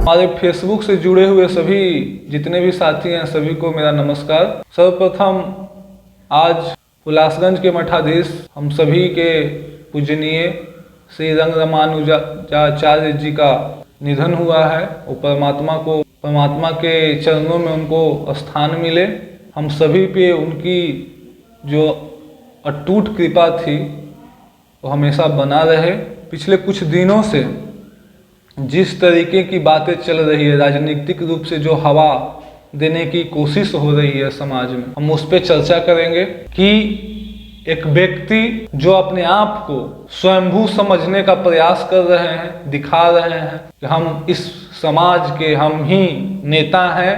हमारे फेसबुक से जुड़े हुए सभी जितने भी साथी हैं सभी को मेरा नमस्कार। सर्वप्रथम आज उल्लासगंज के मठाधीश हम सभी के पूजनीय श्री रंग रामानुजाचार्य जी का निधन हुआ है। वो परमात्मा के चरणों में उनको स्थान मिले। हम सभी पे उनकी जो अटूट कृपा थी वो हमेशा बना रहे। पिछले कुछ दिनों से जिस तरीके की बातें चल रही है, राजनीतिक रूप से जो हवा देने की कोशिश हो रही है समाज में, हम उस पर चर्चा करेंगे कि एक व्यक्ति जो अपने आप को स्वयंभू समझने का प्रयास कर रहे हैं, दिखा रहे हैं कि हम इस समाज के हम ही नेता हैं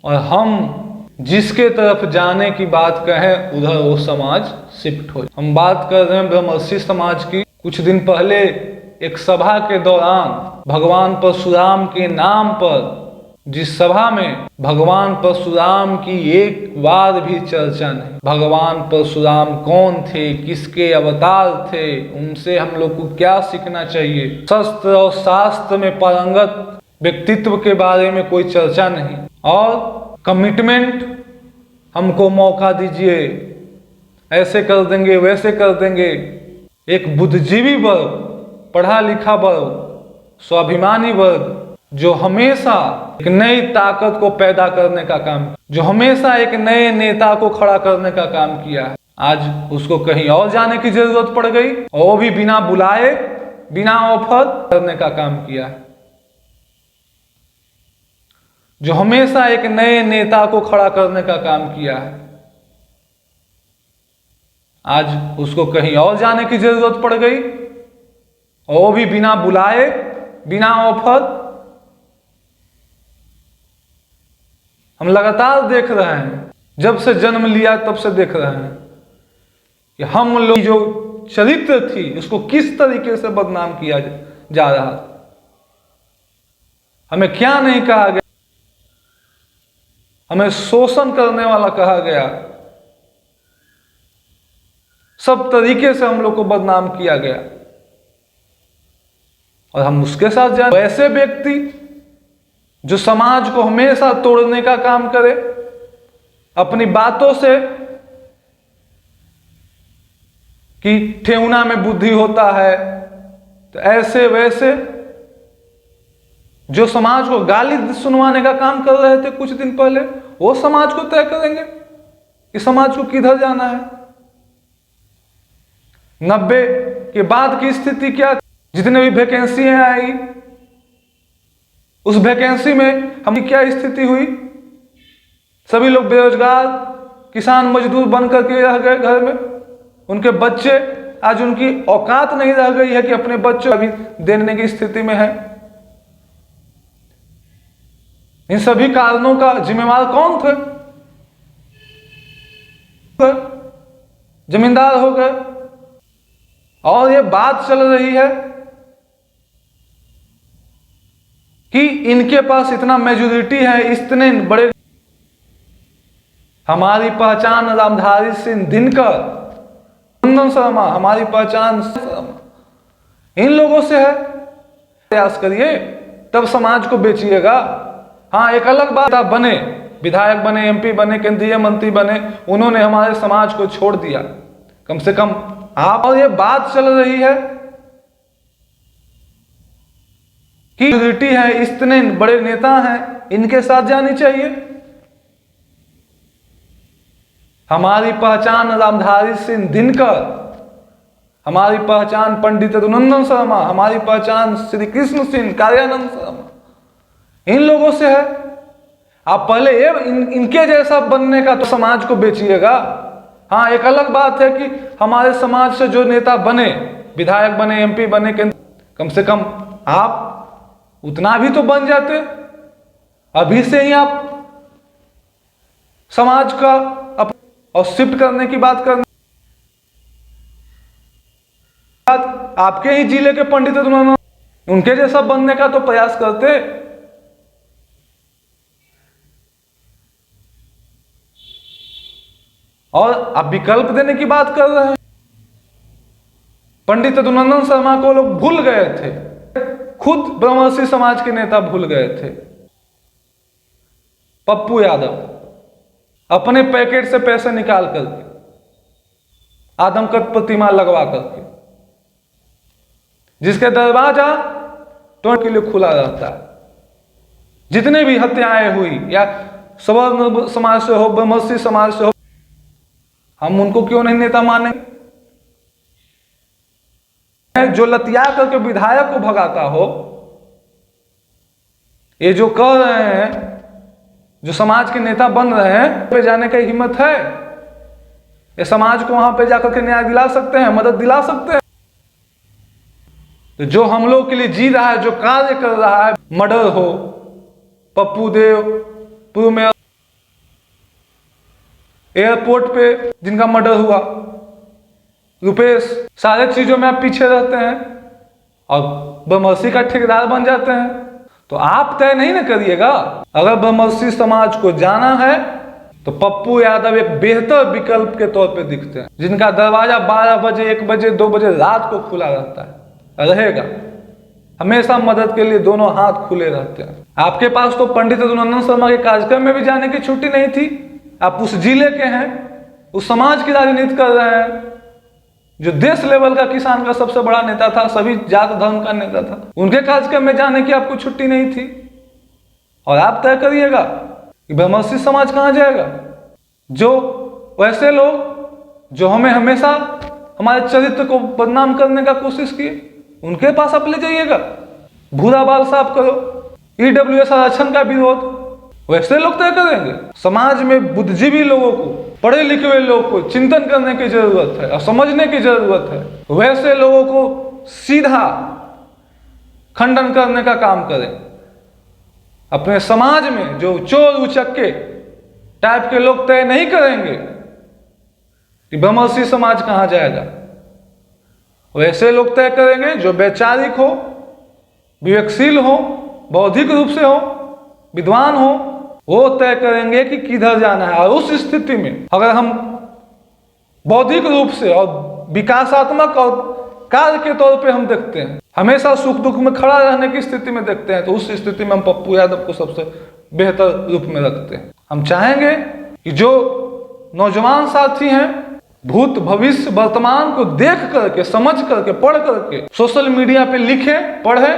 और हम जिसके तरफ जाने की बात कहें उधर वो समाज शिफ्ट हो। हम बात कर रहे हैं ब्रह्मर्षि समाज की। कुछ दिन पहले एक सभा के दौरान भगवान परशुराम के नाम पर, जिस सभा में भगवान परशुराम की एक बार भी चर्चा नहीं, भगवान परशुराम कौन थे, किसके अवतार थे, उनसे हम लोग को क्या सीखना चाहिए, शस्त्र और शास्त्र में पारंगत व्यक्तित्व के बारे में कोई चर्चा नहीं, और कमिटमेंट हमको मौका दीजिए, ऐसे कर देंगे वैसे कर देंगे। एक बुद्धिजीवी वर्ग, पढ़ा लिखा वर्ग, स्वाभिमानी वर्ग जो हमेशा एक नई ताकत को पैदा करने का काम, जो हमेशा एक नए नेता को खड़ा करने का काम किया है, आज उसको कहीं और जाने की जरूरत पड़ गई और वो भी बिना बुलाए, बिना ऑफर करने का काम किया है। जो हमेशा एक नए नेता को खड़ा करने का काम किया है, आज उसको कहीं और जाने की जरूरत पड़ गई और वो भी बिना बुलाए, बिना ऑफर। हम लगातार देख रहे हैं, जब से जन्म लिया तब से देख रहे हैं कि हम लोग जो चरित्र थी उसको किस तरीके से बदनाम किया जा रहा था। हमें क्या नहीं कहा गया, हमें शोषण करने वाला कहा गया, सब तरीके से हम लोग को बदनाम किया गया और हम उसके साथ जाए। ऐसे व्यक्ति जो समाज को हमेशा तोड़ने का काम करे अपनी बातों से, कि ठेहुना में बुद्धि होता है, तो ऐसे वैसे जो समाज को गाली सुनवाने का काम कर रहे थे कुछ दिन पहले, वो समाज को तय करेंगे कि समाज को किधर जाना है। 90 के बाद की स्थिति क्या, जितने भी वैकेंसी आई उस वैकेंसी में हमारी क्या स्थिति हुई, सभी लोग बेरोजगार, किसान मजदूर बनकर के रह गए घर में। उनके बच्चे, आज उनकी औकात नहीं रह गई है कि अपने बच्चों अभी देने की स्थिति में है। इन सभी कारणों का जिम्मेवार कौन थे? जमींदार हो गए। और ये बात चल रही है कि इनके पास इतना मेजोरिटी है, इतने बड़े। हमारी पहचान रामधारी सिंह दिनकर, कुंदन शर्मा, हमारी पहचान इन लोगों से है। प्रयास करिए तब समाज को बेचिएगा। हाँ, एक अलग बात, आप बने विधायक बने, एमपी बने, केंद्रीय मंत्री बने, उन्होंने हमारे समाज को छोड़ दिया, कम से कम आप। और ये बात चल रही है कि मेजॉरिटी है, इतने बड़े नेता हैं, इनके साथ जानी चाहिए। हमारी पहचान रामधारी सिंह दिनकर, हमारी पहचान पंडित रघुनंदन शर्मा, हमारी पहचान श्री कृष्ण सिंह, कार्यानंद शर्मा, इन लोगों से है। आप पहले इनके जैसा बनने का तो समाज को बेचिएगा। हाँ, एक अलग बात है कि हमारे समाज से जो नेता बने, विधायक बने, एमपी बने, कम से कम आप उतना भी तो बन जाते। अभी से ही आप समाज का और शिफ्ट करने की बात करने, आपके ही जिले के पंडित उनके जैसा बनने का तो प्रयास करते। और आप विकल्प देने की बात कर रहे हैं। पंडित रघुनंदन शर्मा को लोग भूल गए थे, खुद ब्रह्मर्षि समाज के नेता भूल गए थे। पप्पू यादव अपने पैकेट से पैसे निकाल करके आदमकद प्रतिमा लगवा करके, जिसके दरवाजा तो के लिए खुला रहता है। जितने भी हत्याएं हुई या सवर्ण समाज से हो, ब्रह्मर्षि समाज से हो, हम उनको क्यों नहीं नेता मानेंगे? जो लतिया करके विधायक को भगाता हो, ये जो कह रहे हैं, जो समाज के नेता बन रहे हैं, पे जाने की हिम्मत है? ये समाज को वहां पे जाकर के न्याय दिला सकते हैं, मदद दिला सकते हैं? तो जो हम लोग के लिए जी रहा है, जो कार्य कर रहा है, मर्डर हो, पप्पू देव पूर्व में एयरपोर्ट पे जिनका मर्डर हुआ, रुपेश, सारे चीजों में आप पीछे रहते हैं और ब्रह्मर्षि का ठेकेदार बन जाते हैं। तो आप तय नहीं ना करिएगा। अगर ब्रह्मर्षि समाज को जाना है तो पप्पू यादव एक बेहतर विकल्प के तौर पे दिखते हैं, जिनका दरवाजा 12 बजे, 1 बजे, 2 बजे रात को खुला रहता है, रहेगा हमेशा। मदद के लिए दोनों हाथ खुले रहते हैं। आपके पास तो पंडित रघुनंदन शर्मा के कार्यक्रम में भी जाने की छुट्टी नहीं थी। आप उस जिले के हैं, उस समाज की राजनीति कर रहे हैं, जो देश लेवल का किसान का सबसे बड़ा नेता था, सभी जात धर्म का नेता था। उनके कार्यक्रम में जाने की आपको छुट्टी नहीं थी। और आप तय करिएगा कि ब्रह्मर्षि समाज कहां जाएगा। जो वैसे लोग जो हमें हमेशा हमारे चरित्र को बदनाम करने का कोशिश किए, उनके पास आप ले जाइएगा। भूरा बाल साफ करो, ईडब्ल्यूएस आरक्षण का विरोध, वैसे लोग तय करेंगे। समाज में बुद्धिजीवी लोगों को, पढ़े लिखे हुए लोगों को चिंतन करने की जरूरत है और समझने की जरूरत है। वैसे लोगों को सीधा खंडन करने का काम करें। अपने समाज में जो चोर उचक्के टाइप के लोग तय नहीं करेंगे कि ब्रह्मर्षि समाज कहां जाएगा। वैसे लोग तय करेंगे जो वैचारिक हो, विवेकशील हो, बौद्धिक रूप से हो, विद्वान हो, वो तय करेंगे कि किधर जाना है। और उस स्थिति में अगर हम बौद्धिक रूप से और विकासात्मक और कार्य के तौर पे हम देखते हैं, हमेशा सुख दुख में खड़ा रहने की स्थिति में देखते हैं, तो उस स्थिति में हम पप्पू यादव को सबसे बेहतर रूप में रखते हैं। हम चाहेंगे कि जो नौजवान साथी हैं, भूत भविष्य वर्तमान को देख करके, समझ करके, पढ़ करके सोशल मीडिया पे लिखें, पढ़ें,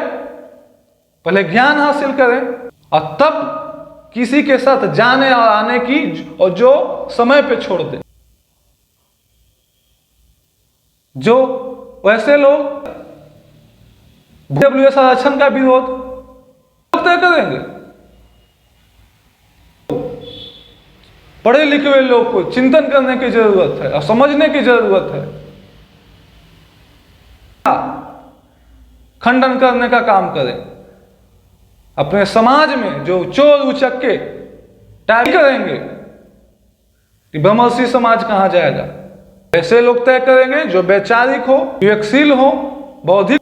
पहले ज्ञान हासिल करें और तब किसी के साथ जाने और आने की, और जो समय पे छोड़ दे। जो वैसे लोग ईडब्ल्यूएस आरक्षण का विरोध तय करेंगे, पढ़े लिखे हुए लोग को चिंतन करने की जरूरत है और समझने की जरूरत है। खंडन करने का काम करें। अपने समाज में जो चोर उचक्के टाइप करेंगे कि ब्रह्मर्षि समाज कहां जाएगा। ऐसे लोग तय करेंगे जो वैचारिक हो, विवेकशील हो, बौद्धिक।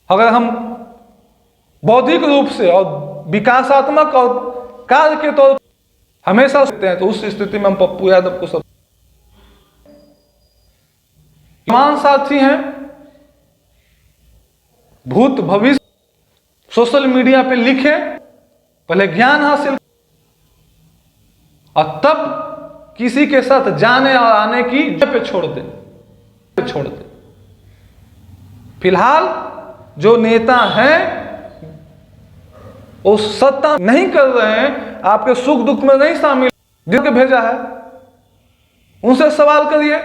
अगर हम बौद्धिक रूप से और विकासात्मक और कार्य के तौर पर हमेशा सकते हैं, तो उस स्थिति में हम पप्पू यादव को सब मान साथी हैं, भूत भविष्य सोशल मीडिया पे लिखें, पहले ज्ञान हासिल और तब किसी के साथ जाने और आने की पे छोड़ दे। फिलहाल जो नेता हैं वो सत्ता नहीं कर रहे हैं, आपके सुख दुख में नहीं शामिल, जिनके भेजा है उनसे सवाल करिए।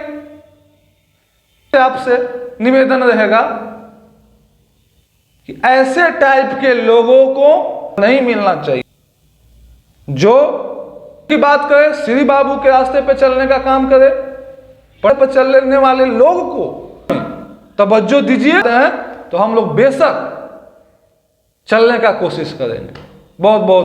आपसे निवेदन रहेगा कि ऐसे टाइप के लोगों को नहीं मिलना चाहिए। जो की बात करे, श्री बाबू के रास्ते पे चलने का काम करे, पर चलने वाले लोग को तवज्जो दीजिए, तो हम लोग बेशक चलने का कोशिश करेंगे। बहुत बहुत